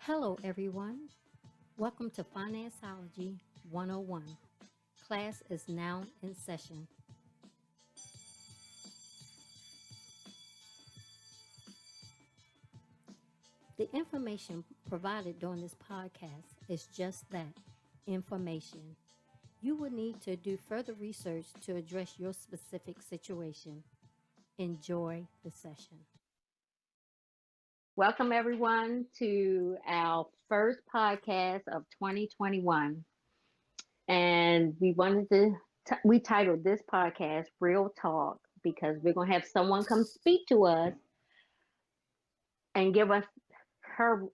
Hello, everyone. Welcome to FinanceOlogy 101. Class is now in session. The information provided during this podcast is just that information. You will need to do further research to address your specific situation. Enjoy the session. Welcome, everyone, to our first podcast of 2021. And we titled this podcast Real Talk because we're going to have someone come speak to us and give us her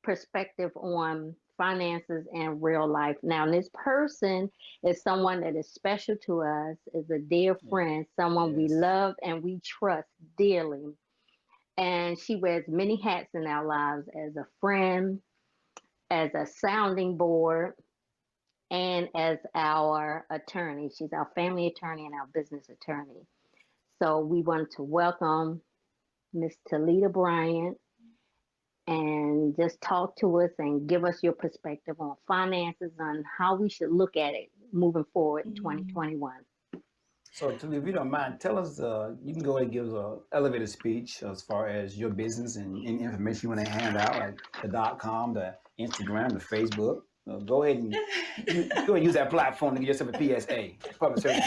perspective on finances and real life. Now, this person is someone that is special to us, is a dear friend, someone we Yes. love and we trust dearly. And she wears many hats in our lives as a friend, as a sounding board, and as our attorney. She's our family attorney and our business attorney. So we want to welcome Miss Ta-letta Bryant and just talk to us and give us your perspective on finances and how we should look at it moving forward in 2021. So, Talia, if you don't mind, tell us, you can go ahead and give us an elevator speech as far as your business and any information you want to hand out, like the .com, the Instagram, the Facebook. Go ahead and use that platform to give yourself a PSA, public service.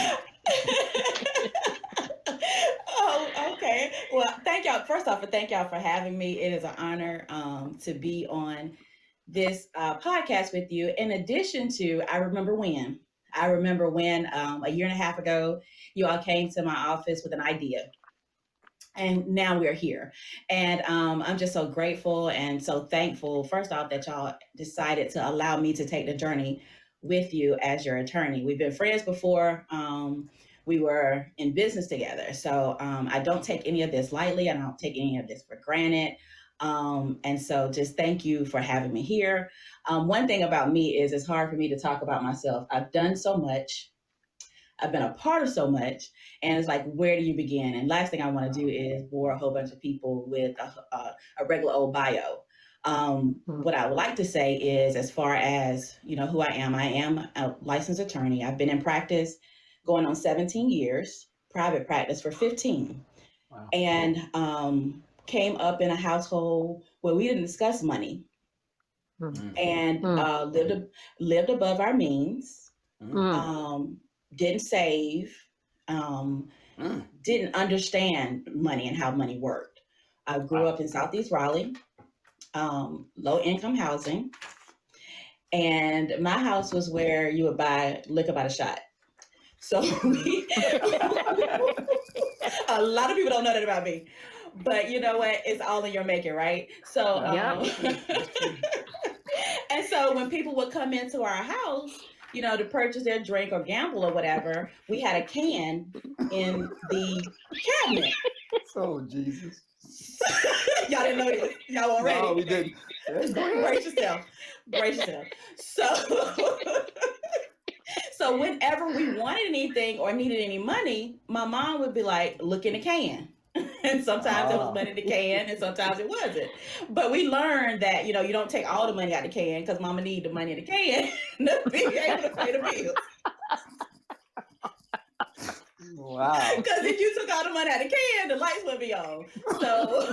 Oh, okay. Well, thank y'all. First off, thank y'all for having me. It is an honor to be on this podcast with you. In addition to, I remember when a year and a half ago, you all came to my office with an idea. And now we're here. And I'm just so grateful and so thankful, first off, that y'all decided to allow me to take the journey with you as your attorney. We've been friends before. We were in business together. So I don't take any of this lightly. I don't take any of this for granted. And so just thank you for having me here. One thing about me is it's hard for me to talk about myself. I've done so much. I've been a part of so much, and it's like, where do you begin? And last thing I want to do is bore a whole bunch of people with a regular old bio. What I would like to say is, as far as who I am a licensed attorney. I've been in practice going on 17 years, private practice for 15, Wow. and came up in a household where we didn't discuss money and lived above our means. Didn't save, didn't understand money and how money worked. I grew up in Southeast Raleigh, low income housing, and my house was where you would buy liquor by the shot. So a lot of people don't know that about me, but you know what? It's all in your making, right? So, and so when people would come into our house, to purchase their drink or gamble or whatever, we had a can in the cabinet. So, Jesus. Y'all didn't know this. Y'all weren't ready. No, we didn't. Brace yourself. Brace yourself. So whenever we wanted anything or needed any money, my mom would be like, look in the can. And sometimes it was money in the can and sometimes it wasn't. But we learned that, you don't take all the money out of the can because mama need the money in the can to be able to pay the bills. Wow. Because if you took all the money out of the can, the lights would be on. So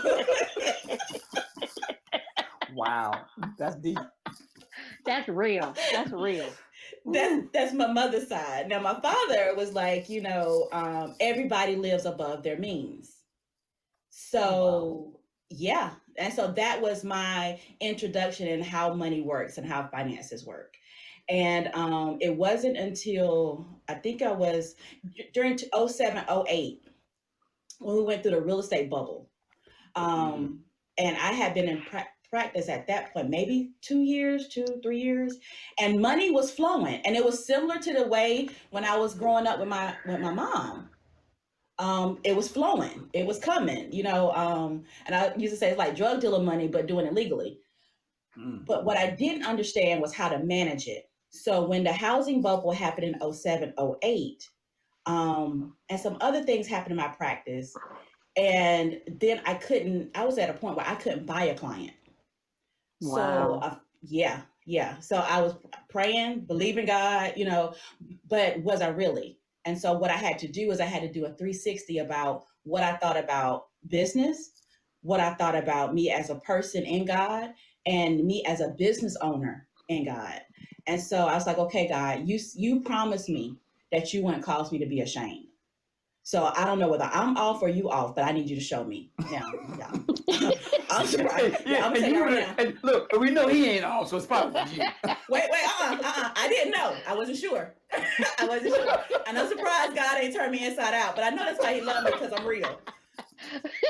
wow. That's deep. That's real. That's real. That's my mother's side. Now my father was like, everybody lives above their means. So yeah. And so that was my introduction in how money works and how finances work. And it wasn't until I think I was during 07, 08 when we went through the real estate bubble. And I had been in practice at that point, maybe 3 years, and money was flowing. And it was similar to the way when I was growing up with my mom. It was flowing, it was coming, and I used to say it's like drug dealer money, but doing it legally. But what I didn't understand was how to manage it. So when the housing bubble happened in 07, 08, and some other things happened in my practice, and then I was at a point where I couldn't buy a client. So, Wow. yeah. So I was praying, believing God, but was I really? And so what I had to do is I had to do a 360 about what I thought about business, what I thought about me as a person in God, and me as a business owner in God. And so I was like, okay, God, you promised me that you wouldn't cause me to be ashamed. So I don't know whether I'm off or you off, but I need you to show me now, y'all. I'm surprised. Yeah, I'm gonna tell you right now. And look, we know he ain't off, so it's probably you. Wait, I didn't know. I wasn't sure. I wasn't sure. And I'm surprised God ain't turned me inside out. But I know that's why he loved me, because I'm real.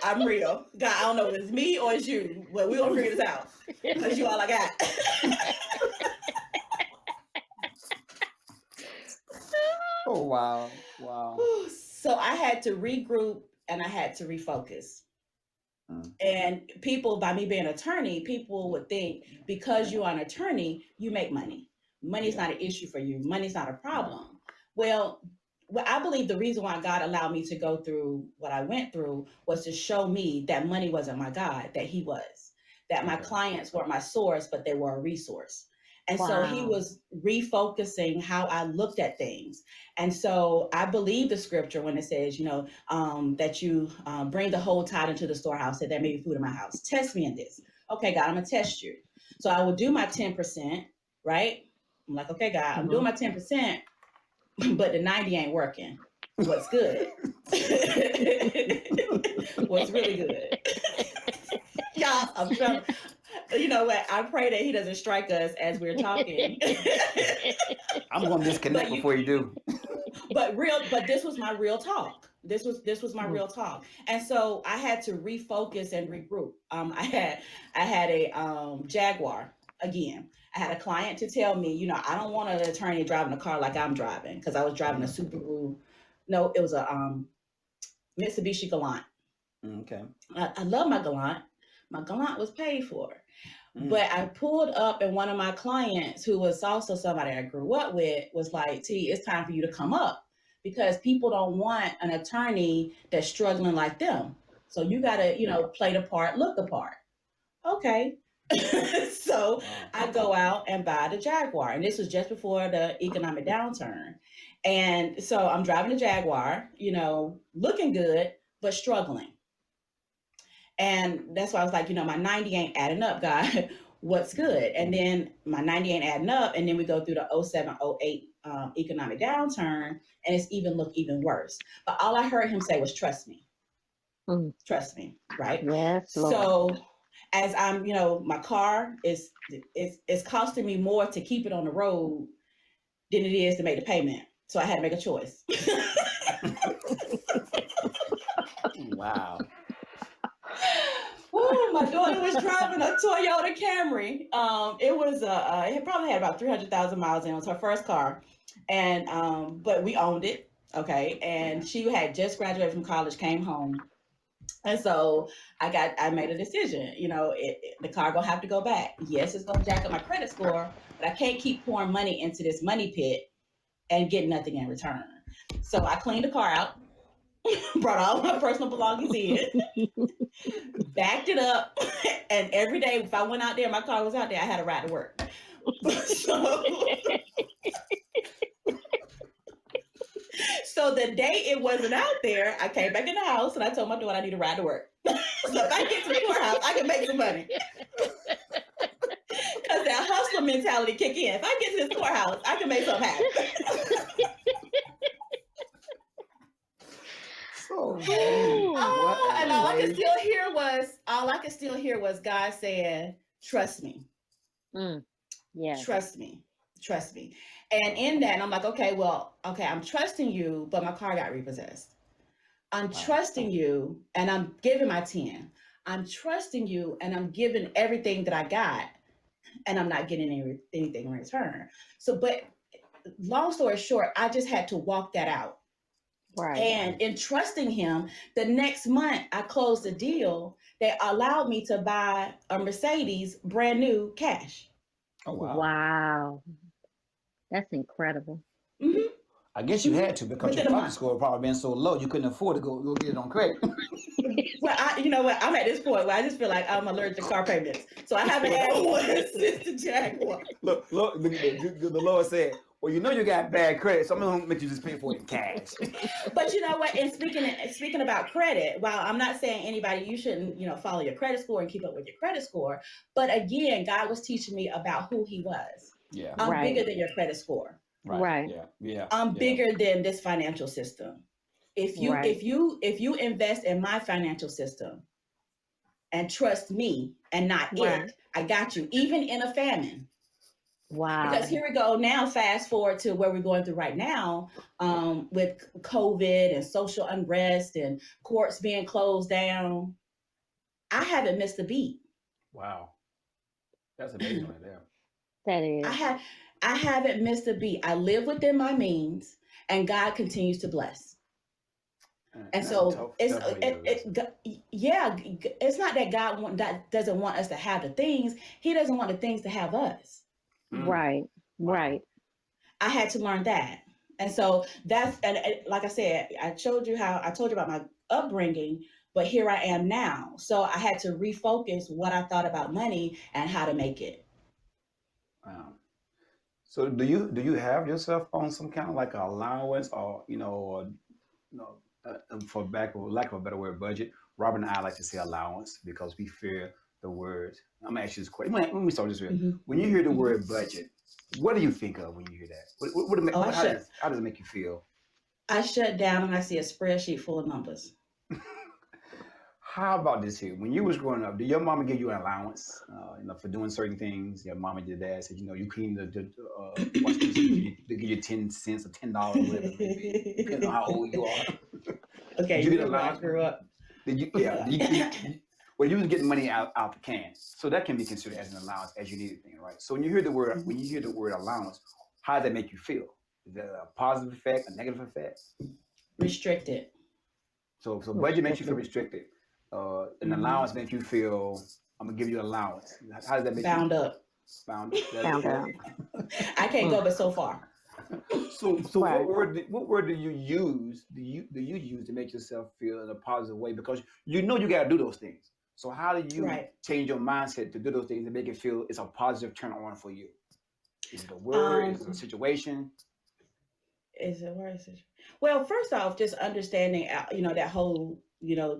I'm real. God, I don't know if it's me or it's you, but we're gonna figure this out. Because you all I got. Oh wow. Wow. So I had to regroup and I had to refocus. And people, by me being an attorney, people would think because you're an attorney, you make money. Money's not an issue for you. Money's not a problem. Well, I believe the reason why God allowed me to go through what I went through was to show me that money wasn't my God, that He was. That my clients weren't my source, but they were a resource. And so He Wow. was refocusing how I looked at things. And so I believe the scripture when it says, that you bring the whole tithe into the storehouse, that there may be food in my house. Test me in this. Okay, God, I'm going to test you. So I would do my 10%, right? I'm like, okay, God, I'm doing my 10%, but the 90 ain't working. What's good? What's really good? Y'all, I'm trying. You know what? I pray that He doesn't strike us as we're talking. I'm gonna disconnect before you do. But this was my real talk. This was my real talk. And so I had to refocus and regroup. I had a Jaguar again. I had a client to tell me, I don't want an attorney driving a car like I'm driving, because I was driving a Subaru. No, it was a Mitsubishi Galant. Okay. I love my Galant. My Galant was paid for. But I pulled up, and one of my clients, who was also somebody I grew up with, was like, T, it's time for you to come up, because people don't want an attorney that's struggling like them. So you got to, play the part, look the part. Okay. So I go out and buy the Jaguar. And this was just before the economic downturn. And so I'm driving the Jaguar, looking good, but struggling. And that's why I was like, my 90 ain't adding up, God. What's good? And then my 90 ain't adding up. And then we go through the 07, 08 economic downturn, and it's look even worse. But all I heard him say was, trust me. Trust me. Right. Yes, Lord. So as I'm, my car is costing me more to keep it on the road than it is to make the payment. So I had to make a choice. Wow. Woo, my daughter was driving a Toyota Camry. It probably had about 300,000 miles in it. It was her first car. And but we owned it. Okay. And she had just graduated from college, came home. And so I made a decision, the car gonna have to go back. Yes, it's gonna jack up my credit score, but I can't keep pouring money into this money pit and get nothing in return. So I cleaned the car out, brought all my personal belongings in, backed it up, and every day if I went out there, my car was out there, I had a ride to work. So the day it wasn't out there, I came back in the house and I told my daughter I need a ride to work. So if I get to the courthouse, I can make some money. Because that hustler mentality kick in. If I get to this courthouse, I can make something happen. And all I could still hear was God saying, trust me. Yes. Trust me. Trust me. And in that, I'm like, okay, I'm trusting you, but my car got repossessed. I'm trusting you, and I'm giving my 10. I'm trusting you, and I'm giving everything that I got, and I'm not getting anything in return. So, but long story short, I just had to walk that out. Right. And in trusting him, the next month I closed a deal that allowed me to buy a Mercedes brand new cash. Oh wow. Wow. That's incredible. Mm-hmm. I guess you had to because your within a credit month. score probably been so low you couldn't afford to go get it on credit. Well, you know what? I'm at this point where I just feel like I'm allergic to car payments, so I haven't had one since the Jaguar. Look, the Lord said, "Well, you know you got bad credit, so I'm gonna make you just pay for it in cash." But you know what? And speaking about credit, while I'm not saying anybody you shouldn't follow your credit score and keep up with your credit score, but again, God was teaching me about who He was. Yeah. I'm Right. bigger than your credit score. Right. Yeah. I'm Yeah. bigger than this financial system. If you Right. if you invest in my financial system and trust me and not Right. it, I got you, even in a famine. Wow. Because here we go now, fast forward to where we're going through right now, with COVID and social unrest and courts being closed down. I haven't missed a beat. Wow. That's amazing right there. That I is. have I haven't missed a beat. I live within my means, and God continues to bless. And That's a so tough way to listen. yeah, it's not that God doesn't want us to have the things; He doesn't want the things to have us. Mm, Right. wow. Right. I had to learn that. And so like I said, I told you about my upbringing, but here I am now. So I had to refocus what I thought about money and how to make it. Wow. So do you have yourself on some kind of like allowance or for lack of a better word, budget? Robert and I like to say allowance because we fear the word. I'm gonna ask you this question. Let me start this way. Hmm. When you hear the Hmm. word budget, what do you think of when you hear that? Oh, How does it make you feel? I shut down and I see a spreadsheet full of numbers. How about this here? When you was growing up, did your mama give you an allowance, for doing certain things? Your mama, your dad said, you clean the washing machine, they give you 10 cents or $10, whatever it may be, depending on how old you are. Okay, Did you you get an remember where I allowance? grew up. Did you? Yeah. Well, you was getting money out the can, so that can be considered as an allowance as you need thing, right? So when you hear the word allowance, how does that make you feel? Is that a positive effect, a negative effect? Restricted. So budget makes you feel Restricted. restricted. An Hmm. allowance makes you feel I'm gonna give you an allowance. How does that make you Bound up. found up? Found out. I can't Mm. go but so far. So Right. what word do you use? Do you use to make yourself feel in a positive way? Because you know you gotta do those things. So how do you Right. change your mindset to do those things and make it feel it's a positive turn on for you? Is it a word? Is it a Um, situation? Is it where is it? Well, first off, just understanding, that whole,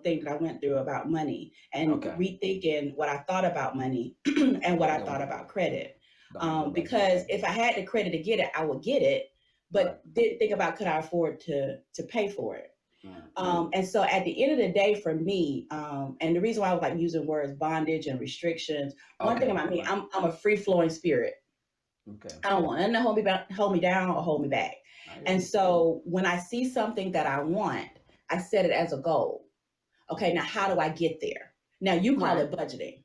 thing that I went through about money and Okay. rethinking what I thought about money and what Don't I don't thought get about credit. don't go back there. Because if I had the credit to get it, I would get it, Right. but didn't think about could I afford to pay for it. Mm. And so at the end of the day, for me, and the reason why I was like using words bondage and restrictions, one thing Okay. about me, Right. I'm a free flowing spirit. Okay. I don't want nothing to hold me down or hold me back. I hear And you. so when I see something that I want, I set it as a goal. Okay, now how do I get there? Now you call Right. it budgeting.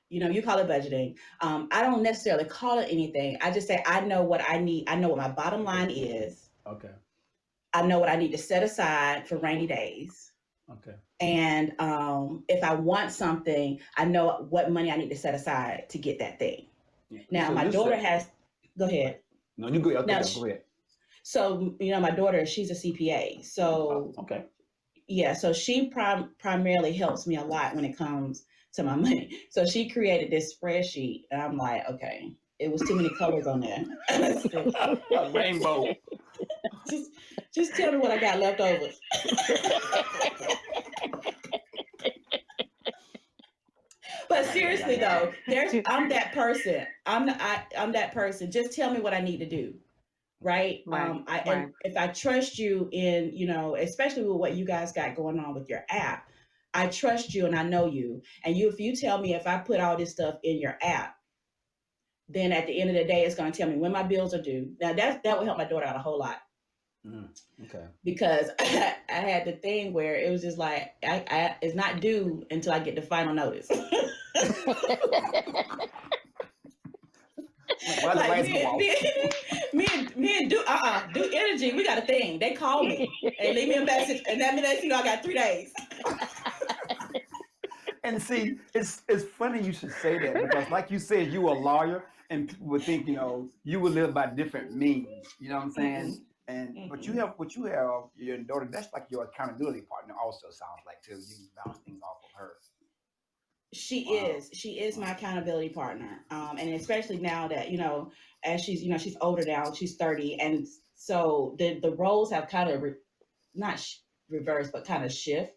You call it budgeting. I don't necessarily call it anything. I just say I know what I need. I know what my bottom line is. Okay. I know what I need to set aside for rainy days. Okay. And if I want something, I know what money I need to set aside to get that thing. Yeah. Now So my you daughter said has. Go right. ahead. No, you go. Okay. Now, Go ahead. so my daughter, she's a CPA. Oh, So okay. yeah, so she primarily helps me a lot when it comes to my money. So she created this spreadsheet, and I'm like, okay, it was too many colors on there. I said, A rainbow. just, just tell me what I got left over. But Yeah, yeah, yeah, seriously yeah. though, I'm that person. I'm that person. Just tell me what I need to do. Right. Right. Right. And if I trust you in, especially with what you guys got going on with your app, I trust you and I know you. And if you tell me if I put all this stuff in your app, then at the end of the day, it's going to tell me when my bills are due. Now that will help my daughter out a whole lot Mm, okay. because I had the thing where it was just like, it's not due until I get the final notice. Why the Like lights go me, off? me and do energy. We got a thing. They call me and leave me a message, and that means I got 3 days. And see, it's funny you should say that because, like you said, you a lawyer, and people would think you would live by different means. You know what I'm saying? Mm-mm. And but you have your daughter. That's like your accountability partner. Also sounds like too. You can bounce things off of her. Wow. She is Wow. my accountability partner. And especially now that, as she's, she's older now, she's 30. And so the roles have kind of not reversed, but kind of shift.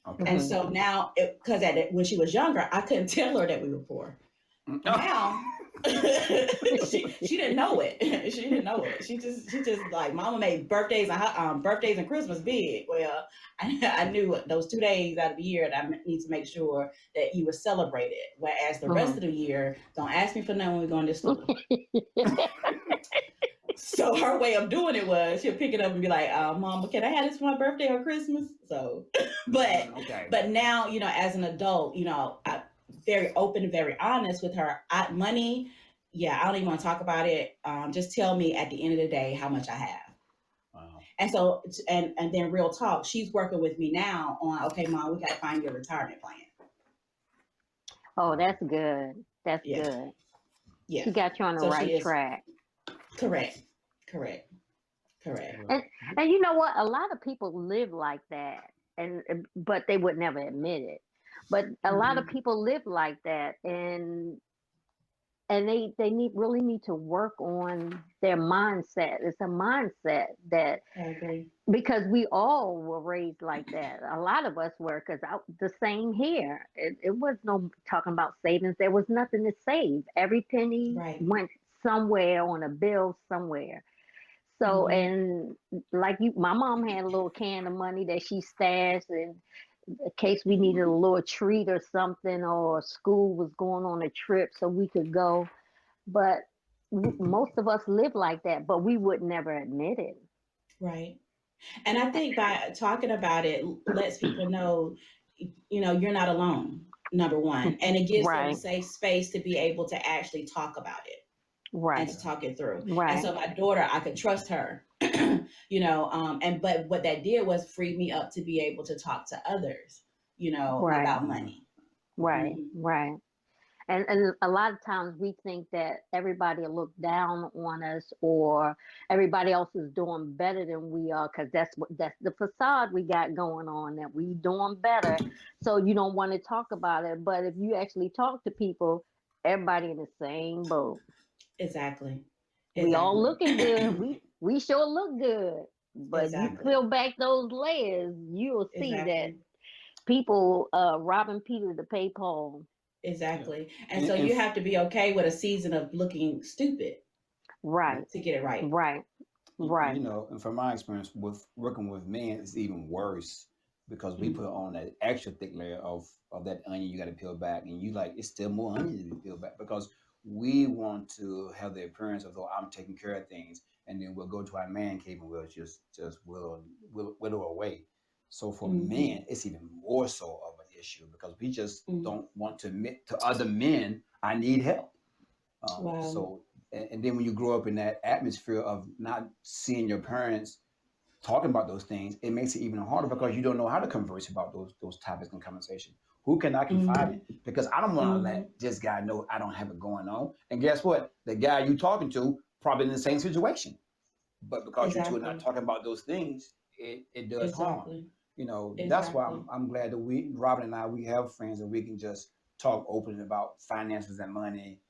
Okay. And so now, because when she was younger, I couldn't tell her that we were poor. Now, she didn't know it. She didn't know it. She just like Mama made birthdays and Christmas big. Well, I knew those 2 days out of the year that I need to make sure that you were celebrated. Whereas the rest of the year, don't ask me for nothing when we're going to school. So her way of doing it was she'll pick it up and be like, Mama, can I have this for my birthday or Christmas? So, but now, as an adult, I very open and very honest with her. Money, yeah, I don't even want to talk about it. Just tell me at the end of the day how much I have. Wow. And so, and then real talk, she's working with me now on, okay, Mom, we got to find your retirement plan. Oh, that's good. That's Yeah. good. Yeah. She got you on the right track. Correct. And you know what? A lot of people live like that, but they would never admit it. But a lot of people live like that, and they really need to work on their mindset. It's a mindset that, I agree, because we all were raised like that. A lot of us were, because the same here. It was no talking about savings. There was nothing to save. Every penny went somewhere on a bill somewhere. So, and like my mom had a little can of money that she stashed in case we needed a little treat or something, or school was going on a trip so we could go. But most of us live like that, but we would never admit it. right. And I think by talking about it lets people know, you're not alone, number one. And it gives them a safe space to be able to actually talk about it. And to talk it through. And so my daughter, I could trust her, but what that did was free me up to be able to talk to others, about money. Right. And a lot of times we think that everybody will look down on us, or everybody else is doing better than we are, because that's the facade we got going on, that we doing better. So you don't want to talk about it. But if you actually talk to people, everybody in the same boat. Exactly. We all looking good. We sure look good. But you peel back those layers, you'll see that people robbing Peter to pay Paul. Exactly. And so you have to be okay with a season of looking stupid. Right. To get it right. Right. And from my experience with working with men, it's even worse, because we put on that extra thick layer of that onion you got to peel back, and it's still more onion to peel back, because we want to have the appearance of, though, I'm taking care of things, and then we'll go to our man cave and we'll just whittle away. So for men, it's even more so of an issue, because we just don't want to admit to other men, I need help. So, and then when you grow up in that atmosphere of not seeing your parents talking about those things, it makes it even harder, because you don't know how to converse about those topics in conversation. Who can I confide in? Because I don't want to let this guy know I don't have it going on. And guess what? The guy you talking to probably in the same situation. But because you two are not talking about those things, it does harm. That's why I'm glad that Robin and I, we have friends that we can just talk openly about finances and money.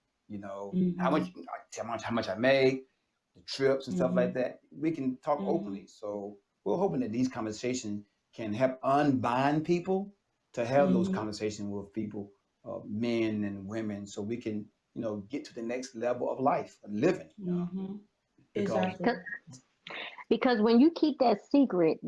How much I make, the trips and stuff like that. We can talk openly. So we're hoping that these conversations can help unbind people to have those conversations with people, men and women, so we can, get to the next level of life, of living. Because when you keep that secret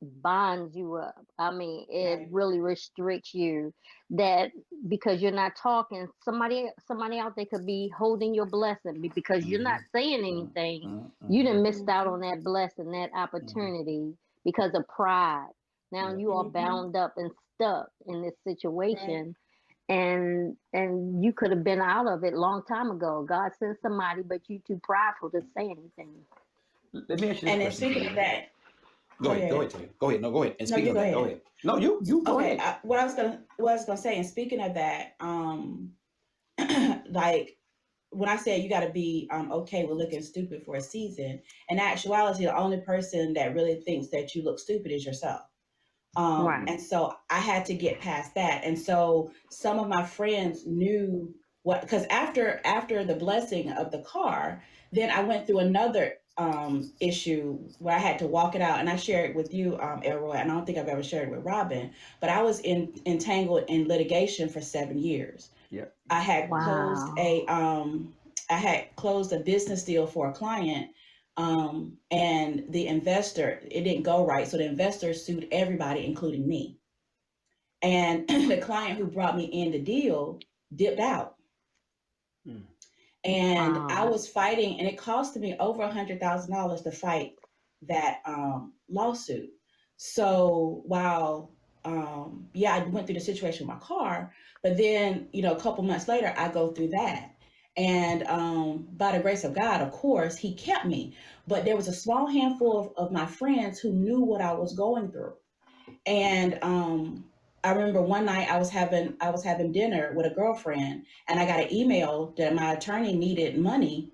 bonds you up. I mean, it really restricts you, that because you're not talking, somebody out there could be holding your blessing, because you're not saying anything. You done missed out on that blessing, that opportunity, because of pride. Now you are bound up and stuck in this situation. And you could have been out of it long time ago. God sent somebody, but you too prideful to say anything. Let me ask you this question. And speaking of that, go ahead, Taylor. Go ahead. No, go ahead. And speaking of that, go ahead. No, you go ahead. What I was gonna say, and speaking of that, like when I say you got to be okay with looking stupid for a season, in actuality, the only person that really thinks that you look stupid is yourself. Right. And so I had to get past that. And so some of my friends knew what, because after the blessing of the car, then I went through another issue where I had to walk it out. And I shared it with you, Elroy, and I don't think I've ever shared it with Robin, but I was entangled in litigation for 7 years. Yep. I had closed Wow. a business deal for a client, and the investor, it didn't go right, so the investor sued everybody, including me. And the client who brought me in the deal dipped out, Mm. and I Wow. was fighting, and it cost me over $100,000 to fight that lawsuit. So while yeah, I went through the situation with my car, but then a couple months later, I go through that. And by the grace of God, of course, He kept me. But there was a small handful of my friends who knew what I was going through. And I remember one night I was having dinner with a girlfriend, and I got an email that my attorney needed money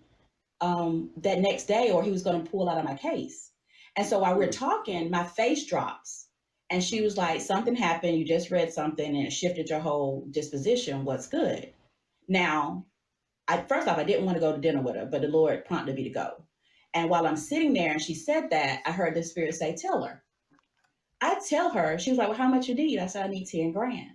that next day, or he was going to pull out of my case. And so while we're Mm. talking, my face drops, and she was like, "Something happened. You just read something, and it shifted your whole disposition. What's good?" Now, first off, I didn't want to go to dinner with her, but the Lord prompted me to go. And while I'm sitting there, and she said that, I heard the Spirit say, "Tell her." I tell her, she was like, "Well, how much you need?" I said, "I need 10 grand."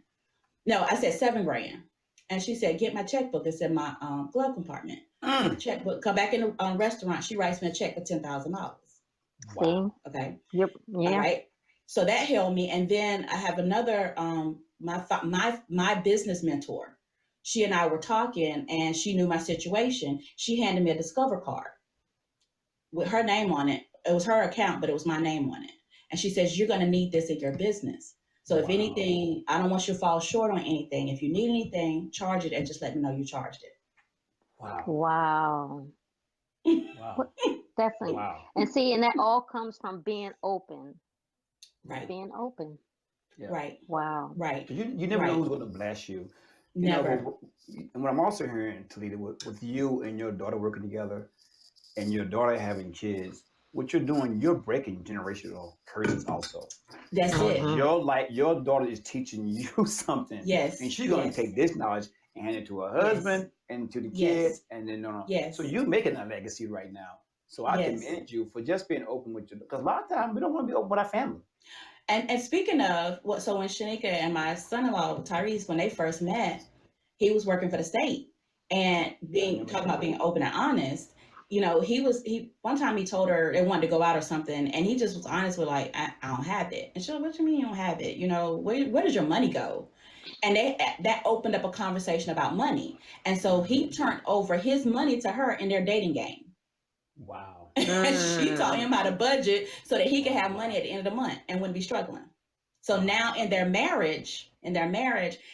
No, I said 7 grand. And she said, "Get my checkbook." It's in my glove compartment. Get the Mm. checkbook, come back in the restaurant. She writes me a check for $10,000. See? Wow. Okay. Yep. All Yeah. right. So that held me. And then I have another, my business mentor. She and I were talking, and she knew my situation. She handed me a Discover card with her name on it. It was her account, but it was my name on it. And she says, "You're going to need this in your business. So if Wow. anything, I don't want you to fall short on anything. If you need anything, charge it and just let me know you charged Wow. Wow. it." What? Wow. Definitely. Wow. And see, and that all comes from being open. Right, Being open. Yeah. right, Wow. right, You never know right. who's going to bless you. Never. And what I'm also hearing, Talita, with you and your daughter working together, and your daughter having kids, what you're doing, you're breaking generational curses also. That's Because it. Mm-hmm. your daughter is teaching you something, and Yes, she's going to yes, take this knowledge and hand it to her yes, husband and to the yes, kids, and then no. So yes, you're making a legacy right now. So I yes. commend you for just being open with your, because a lot of times we don't want to be open with our family. And speaking of what, so when Shanika and my son-in-law Tyrese, when they first met, he was working for the state, and Yeah, I being remember talking that. about being open and honest. He one time he told her they wanted to go out or something, and he just was honest with like, I don't have it. And she's like, "What you mean you don't have it? Where does your money go?" And that opened up a conversation about money, and so he turned over his money to her in their dating game. Wow. And she taught Mm. him how to budget so that he could have money Wow. at the end of the month and wouldn't be struggling. So Wow. now in their marriage,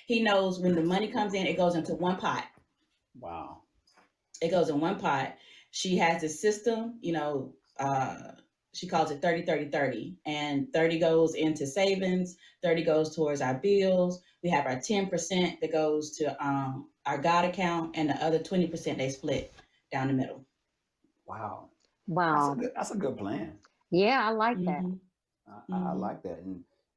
he knows when the money comes in, it goes into one pot. Wow. It goes in one pot. She has this system, she calls it 30-30-30. And 30 goes into savings, 30 goes towards our bills. We have our 10% that goes to our God account, and the other 20% they split down the middle. Wow. Wow. That's a good plan. Yeah, I like that. Mm-hmm. I Mm-hmm. like that,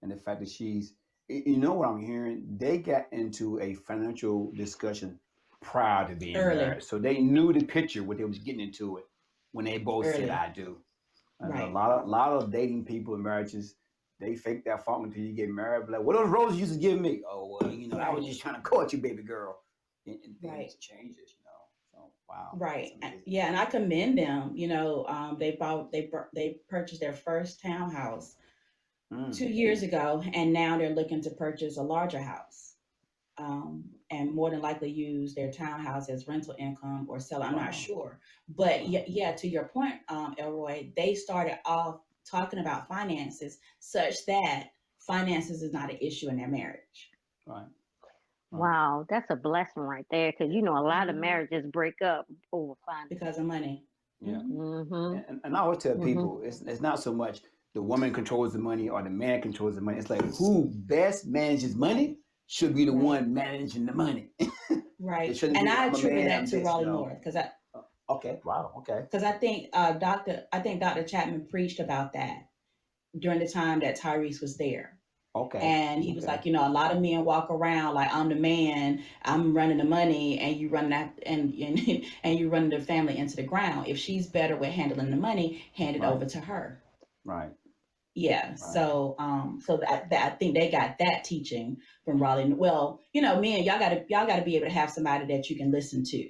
and the fact that you know what I'm hearing. They got into a financial discussion prior to being Early, married, so they knew the picture what they was getting into it when they both said early. "I do." And a Right. lot of dating people in marriages, they fake that funk until you get married. But like, what those roses you used to give me? Oh, well, I was Right. just trying to court you, baby girl, and Right. things changes. So wow, that's Right. amazing. Yeah, and I commend them. They purchased their first townhouse Mm, 2 years ago, and now they're looking to purchase a larger house, and more than likely use their townhouse as rental income or sell it. I'm not wow, sure, but wow, yeah, to your point, Elroy, they started off talking about finances such that finances is not an issue in their marriage. right, right. Wow. That's a blessing right there. Because, a lot of Hmm. marriages break up over finance. Because of money. Yeah. Hmm. Mm-hmm. And I always tell Mm-hmm. people it's not so much the woman controls the money or the man controls the money. It's like who best manages money should be the Right. one managing the money. Right. shouldn't And be, I I'm a attribute man, that I'm to this, Raleigh North Okay, wow, okay. because I think Dr. Chapman preached about that during the time that Tyrese was there. Okay, And he was okay, like, a lot of men walk around like I'm the man, I'm running the money, and you run that and you running the family into the ground. If she's better with handling the money, hand it right, over to her. right, Yeah. right. So that I think they got that teaching from Raleigh. Well, men, y'all gotta be able to have somebody that you can listen to.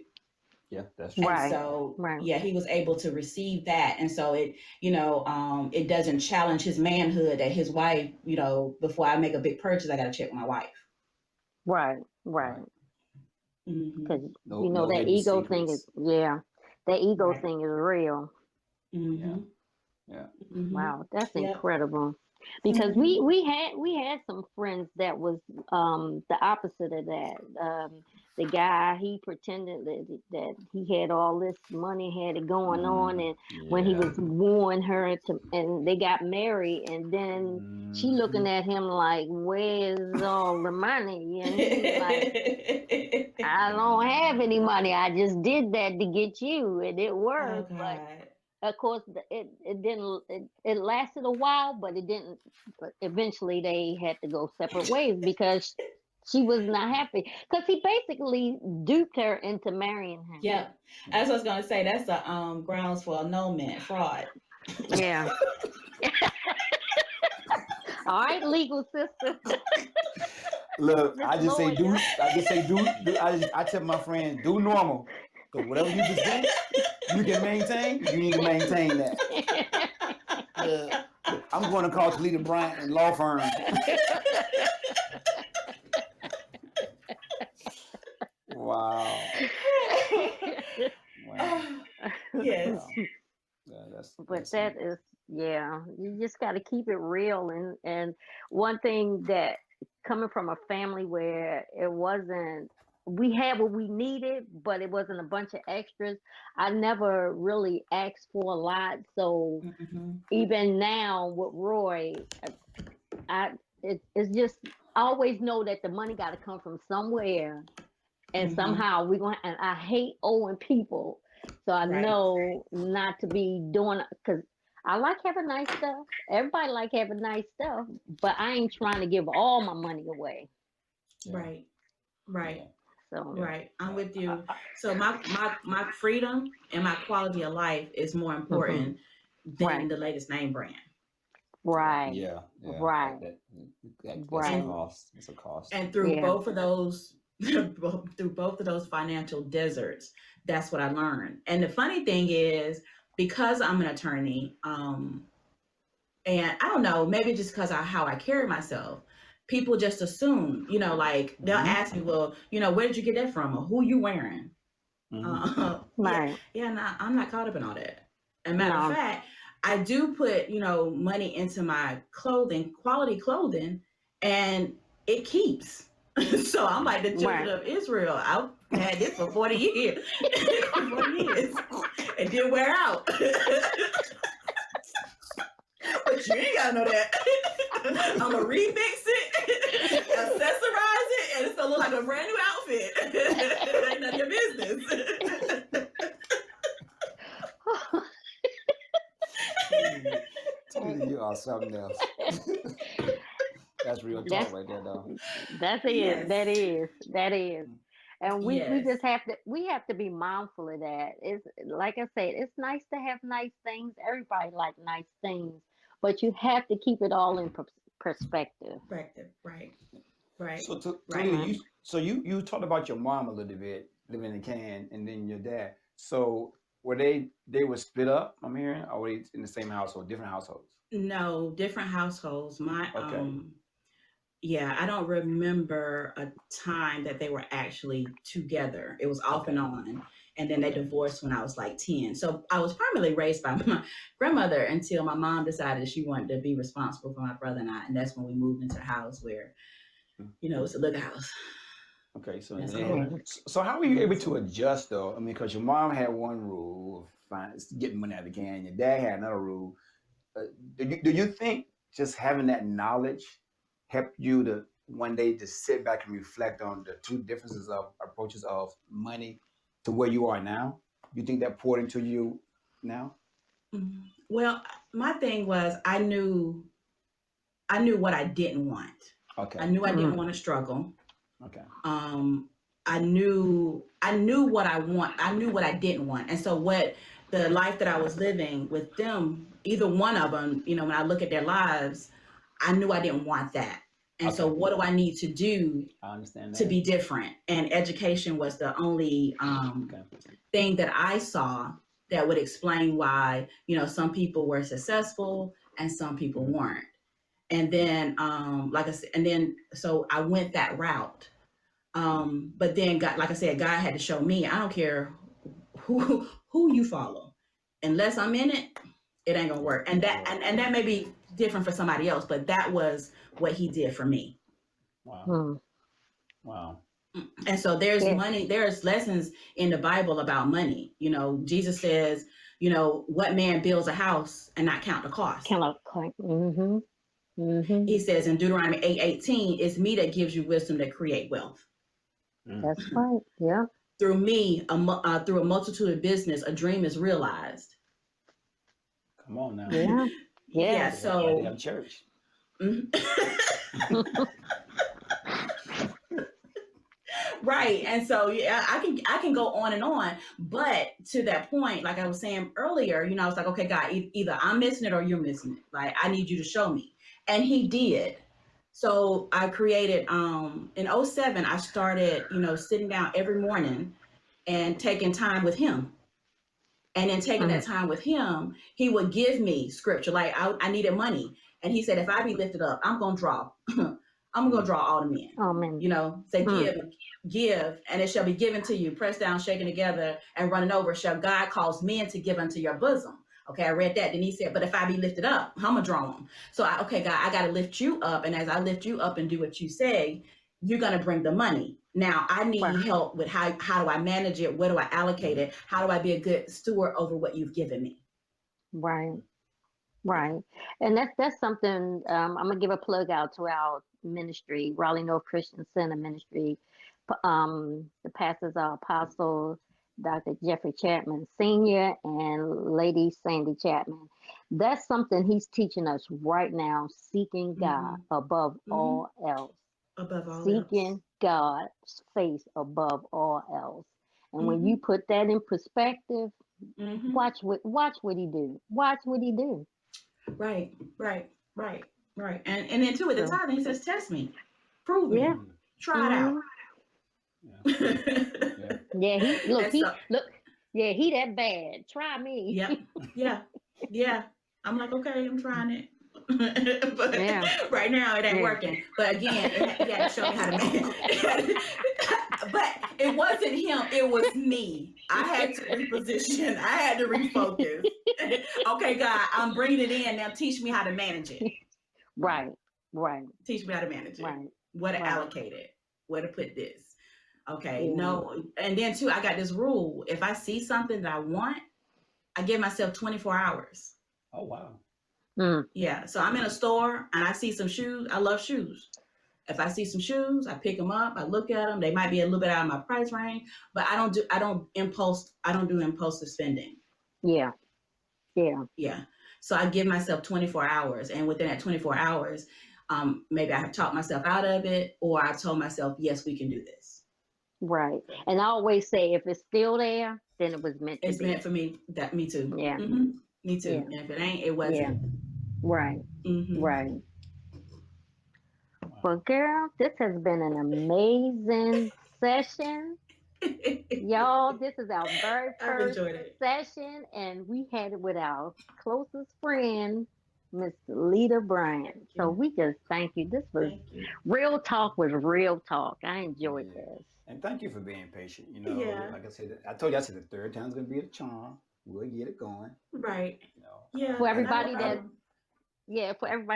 Yeah, that's And true. Right. so, Right. yeah, he was able to receive that. And so it doesn't challenge his manhood that his wife, before I make a big purchase, I got to check with my wife. Right. Right. Right. Hmm. Because No, no that hidden ego thing is, secrets. yeah, that ego Right. thing is real. Yeah, Hmm. yeah. Hmm. Wow, that's Yep. incredible. Because Hmm. we had some friends that was the opposite of that. The guy, he pretended that he had all this money, had it going on, and when he Yeah. was wooing her to, and they got married, and then she looking Hmm. at him like, "Where's all the money?" And he's like, "I don't have any money. I just did that to get you, and it Oh worked." But God. of course, it didn't. It lasted a while, but it didn't. But eventually, they had to go separate ways because she was not happy. Because he basically duped her into marrying him. Yep. That's what I was gonna say. That's the grounds for annulment, fraud. Yeah. All right, legal sister, Look, Miss I just say Lawyer. do. I just say do. I tell my friends do normal, because whatever you present, you can maintain. You need to maintain that. Look, I'm going to call Ta-letta Bryant and law firm. Wow, wow, Yes. wow. Yeah, But that's that some. is, yeah, you just got to keep it real. And one thing that coming from a family where it wasn't, we had what we needed, but it wasn't a bunch of extras. I never really asked for a lot. So Hmm. even now with Roy, I it's just, I always know that the money got to come from somewhere, and Hmm. somehow we're going. And I hate owing people, so I Right. know not to be doing, because I like having nice stuff. Everybody like having nice stuff, but I ain't trying to give all my money away. Yeah, Right. Right. yeah, So yeah. Right. I'm Uh, with I, you. I, So my freedom and my quality of life is more mhm. important than Right, the latest name brand. right, yeah, yeah. right, That's a right. And cost. That's a cost. through Yeah. both of those through both of those financial deserts, that's what I learned. And the funny thing is, because I'm an attorney, and I don't know, maybe just because of how I carry myself, people just assume, like they'll Hmm. ask me, well, where did you get that from, or who you wearing? Hmm. Yeah, Right. yeah, nah, I'm not caught up in all that. And matter of No. fact, I do put, money into my clothing, quality clothing, and it keeps. So I'm like the children Right. of Israel. I've had this for 40 years. 40 years. It did wear out. But you ain't gotta know that. I'm gonna remix it, accessorize it, and it's gonna look like a brand new outfit. It ain't none of your business. You are something else. That's real talk that's right there, though. that's it. Yes. That is. And we Yes. just have to be mindful of that. It's like I said, it's nice to have nice things. Everybody like nice things, but you have to keep it all in perspective. Perspective. Right. Right. So, Right. Talita, Right. you talked about your mom a little bit living in Cannes, and then your dad. So, were they were split up? I'm hearing, or were they in the same household, different households? No, different households. My Okay, Yeah, I don't remember a time that they were actually together. It was off and okay, on. And then they okay, divorced when I was like 10. So I was primarily raised by my grandmother until my mom decided she wanted to be responsible for my brother and I. And that's when we moved into a house where, mm, it's a little house. okay. So, That's then, all. Yeah. so how were you Yeah. able to adjust though? I mean, because your mom had one rule of getting money out of the can. Your dad had another rule. Uh, do you think just having that knowledge helped you to one day to sit back and reflect on the two differences of approaches of money to where you are now? You think that poured into you now? Well, my thing was I knew what I didn't want. I Okay. knew I didn't want to struggle. Okay. Um, I knew what I want. I knew what I didn't want. And so what the life that I was living with them, either one of them, you know, when I look at their lives, I knew I didn't want that. And so Okay. what do I need to do I understand to that. be different? And education was the only Okay. thing that I saw that would explain why, you know, some people were successful and some people weren't. And then, like I said, and then so I went that route. But then God, like I said, God had to show me, I don't care who you follow. Unless I'm in it, it ain't gonna work. And and that may be different for somebody else, but that was what he did for me. Wow. Mm. Wow. And so there's Yeah. money, there's lessons in the Bible about money. You know, Jesus says, you know, what man builds a house and not count the cost. Kind of like, mm-hmm. Mm-hmm. He says in Deuteronomy 8:18, it's me that gives you wisdom to create wealth. That's right. Yeah. Through me, through a multitude of business, a dream is realized. Come on now. Yeah. Yeah, Yeah. You had so to have church. right. And so yeah, I can go on and on, but to that point, like I was saying earlier, you know, I was like, okay, God, either I'm missing it or you're missing it. Like I need you to show me. And he did. So I created in '07, I started, you know, sitting down every morning and taking time with him. And then taking that time with him, he would give me scripture. Like I needed money. And he said, if I be lifted up, I'm gonna draw. I'm gonna draw all the men. Amen. You know, say give, and it shall be given to you, pressed down, shaken together, and running over. Shall God cause men to give unto your bosom? Okay, I read that. Then he said, but if I be lifted up, I'm gonna draw them. So okay, God, I gotta lift you up. And as I lift you up and do what you say, you're gonna bring the money. Now I need help with how do I manage it? Where do I allocate it? How do I be a good steward over what you've given me? Right. Right. And that's something I'm gonna give a plug out to our ministry, Raleigh North Christian Center Ministry. The pastors are Apostle Dr. Jeffrey Chapman Sr. and Lady Sandy Chapman. That's something he's teaching us right now, seeking God above all else. Above all else. Seeking God's face above all else. And when you put that in perspective, watch what he do. Watch what he do. Right. And then too at the time he says, test me, prove me, try it out. Yeah, he look, And he so- look, yeah, he that bad. Try me. Yeah. I'm like, okay, I'm trying it. But Yeah. right now it ain't working. But again, he had to show me how to manage. But it wasn't him, it was me. I had to reposition. I had to refocus. Okay, God, I'm bringing it in. Now teach me how to manage it. Right. Teach me how to manage it. Right. Where to allocate it. Where to put this. Okay, no. And then too, I got this rule. If I see something that I want, I give myself 24 hours. Oh, wow. Yeah. So I'm in a store and I see some shoes. I love shoes. If I see some shoes, I pick them up. I look at them. They might be a little bit out of my price range, but I don't do impulsive spending. Yeah. So I give myself 24 hours, and within that 24 hours, maybe I have talked myself out of it, or I've told myself, yes, we can do this. Right. And I always say, if it's still there, then it was meant to be. It's meant for me. Me too. Yeah. Me too. Yeah. And if it ain't, it wasn't. Yeah. Right. Right. Well, girl, this has been an amazing session. Y'all, this is our very first session, and we had it with our closest friend, Miss Ta-letta Bryant. So we just thank you. This was real talk was real talk. I enjoyed this. And thank you for being patient. You know, like I said, I told you, I said the third time's gonna be a charm. We'll get it going. Right. You know. Yeah. For everybody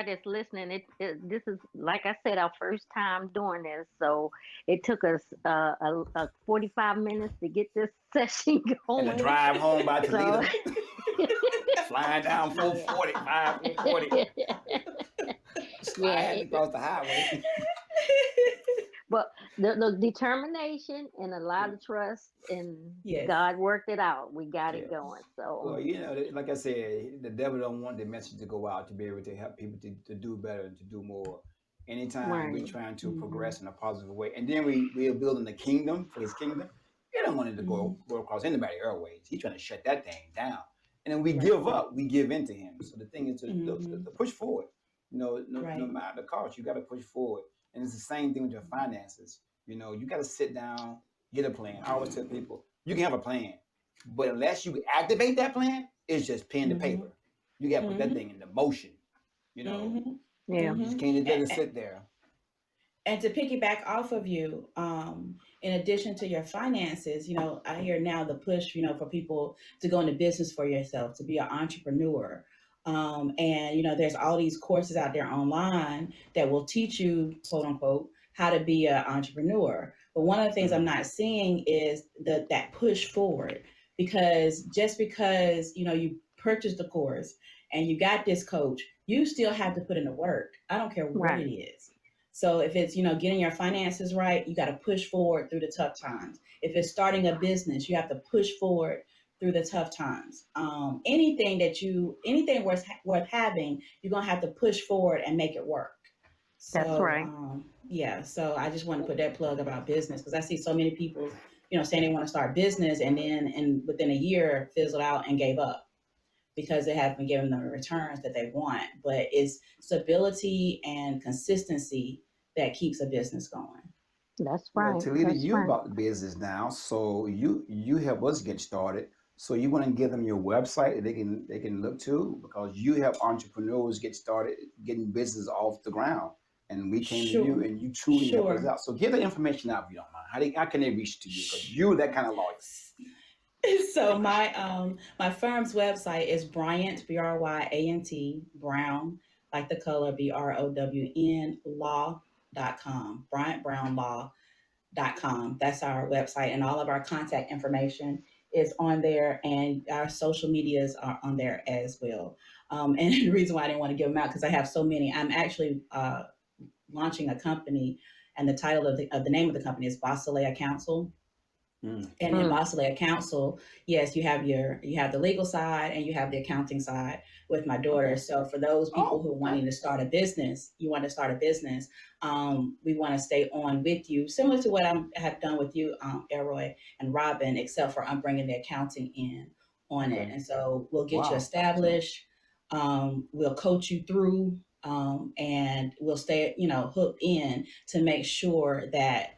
that's listening, this is, like I said, our first time doing this. So it took us 45 minutes to get this session going. And the drive home by Ta-letta. Flying down 440, 540. Sliding across the highway. But the determination and a lot of trust, and Yes. God worked it out. We got it Yeah. going. Well, So, like I said, the devil don't want the message to go out to be able to help people to do better and to do more. Anytime we're right. trying to Mm-hmm. progress in a positive way, and then we are building the kingdom for his kingdom, he don't want it to Mm-hmm. go across anybody's airways. He's trying to shut that thing down. And then we Right. give up, we give in to him. So the thing is Mm-hmm. to push forward. No Right. matter the cost, you got to push forward. And it's the same thing with your finances. You got to sit down, get a plan. I always tell people, you can have a plan, but unless you activate that plan, it's just pen to Mm-hmm. paper. You got to put that Mm-hmm. thing into motion. You know, Mm-hmm. Yeah. you just Mm-hmm. can't just let it sit there. And to piggyback off of you, in addition to your finances, I hear now the push, for people to go into business for yourself, to be an entrepreneur. And, there's all these courses out there online that will teach you, quote unquote, how to be an entrepreneur. But one of the things I'm Mm. not seeing is that push forward, because just because, you purchased the course and you got this coach, you still have to put in the work. I don't care what Right. it is. So if it's, getting your finances right, you got to push forward through the tough times. If it's starting a business, you have to push forward through the tough times. Anything worth having, you're gonna have to push forward and make it work. That's So right. yeah, so I just want to put that plug about business, because I see so many people, saying they want to start business and then within a year fizzled out and gave up because they haven't given them the returns that they want. But it's stability and consistency that keeps a business going. That's Well, right. Talita, That's you right. about the business now, so you help us get started. So you want to give them your website that they can look to, because you help entrepreneurs get started, getting business off the ground. And we came to you, Sure, and you truly help us sure. out. So give the information out if you don't mind. How can they reach to you? Because you're that kind of lawyer. So my firm's website is Bryant, Bryant, Brown, like the color, BROWN law.com. BryantBrownLaw.com. That's our website, and all of our contact information is on there, and our social medias are on there as well. And the reason why I didn't want to give them out, because I have so many. I'm actually launching a company, and the title of the name of the company is Basilea Counsel. Mm. And in Mm. Basilea Counsel, yes, you have the legal side and you have the accounting side with my daughter. Okay. So for those people Oh, who are okay. wanting to start a business, we want to stay on with you, similar to what I have done with you, Elroy and Robin, except for I'm bringing the accounting in on it. Okay. And so we'll get you Wow. So established. We'll coach you through, and we'll stay, hooked in to make sure that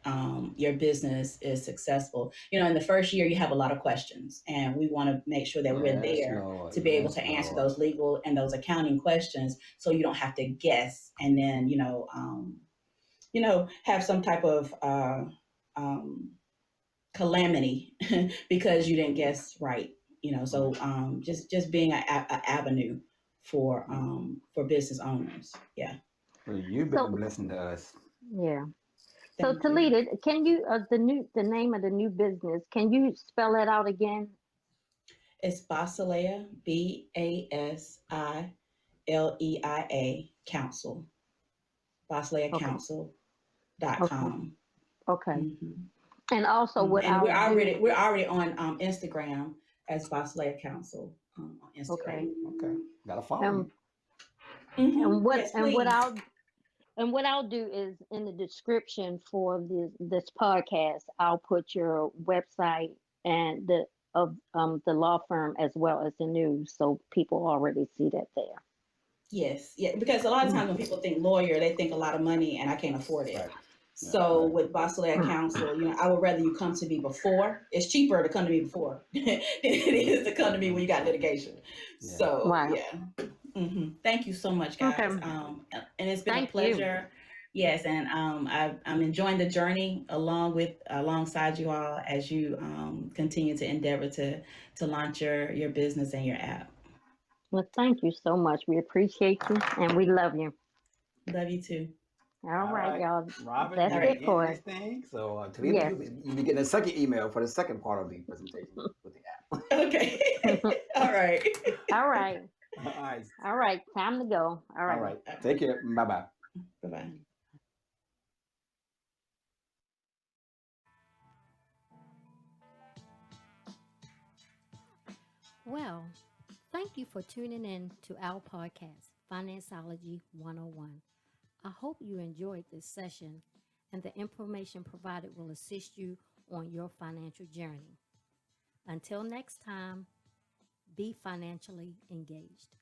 your business is successful. In the first year, you have a lot of questions, and we want to make sure that we're yes, there Lord. to be able Yes, to answer Lord. those legal and those accounting questions, so you don't have to guess and then, have some type of um, calamity because you didn't guess right. So Right. just being a avenue for business owners. Yeah. Well, you've been a So, blessing to us. yeah. So, Thank you. Talita, can you the name of the new business? Can you spell that out again? It's Basilea, Basileia Council, Okay. Okay. BasileaCouncil.com. Okay. Mm-hmm. And also, what And we're I'll already do. we're already on Instagram as Basilea Council on Instagram. Okay. Okay. Gotta follow And you. Mm-hmm. Yes, please. what I'll do is in the description for this podcast, I'll put your website and the law firm as well as the news, so people already see that there. Yes, yeah, because a lot of Mm. times when people think lawyer, they think a lot of money and I can't afford it. Right. Yeah. So Right. with Basileia Council, I would rather you come to me before. It's cheaper to come to me before than it is to come to me when you got litigation. Yeah. So Right. yeah. Thank you so much, guys. Okay. And it's been a Thank you. pleasure. Yes, and I'm enjoying the journey alongside you all as you continue to endeavor to launch your business and your app. Well, thank you so much. We appreciate you and we love you. Love you too. All All right, right. y'all. Robin, That's All you it right. begin for this us. thing. So, Talita, Yes. you'll be getting a second email for the second part of the presentation with the app. Okay. All right. All right. All right. All right. Time to go. All All right. right. Take care. Bye bye. Bye bye. Well, thank you for tuning in to our podcast, FinanceOlogy 101. I hope you enjoyed this session and the information provided will assist you on your financial journey. Until next time, be financially engaged.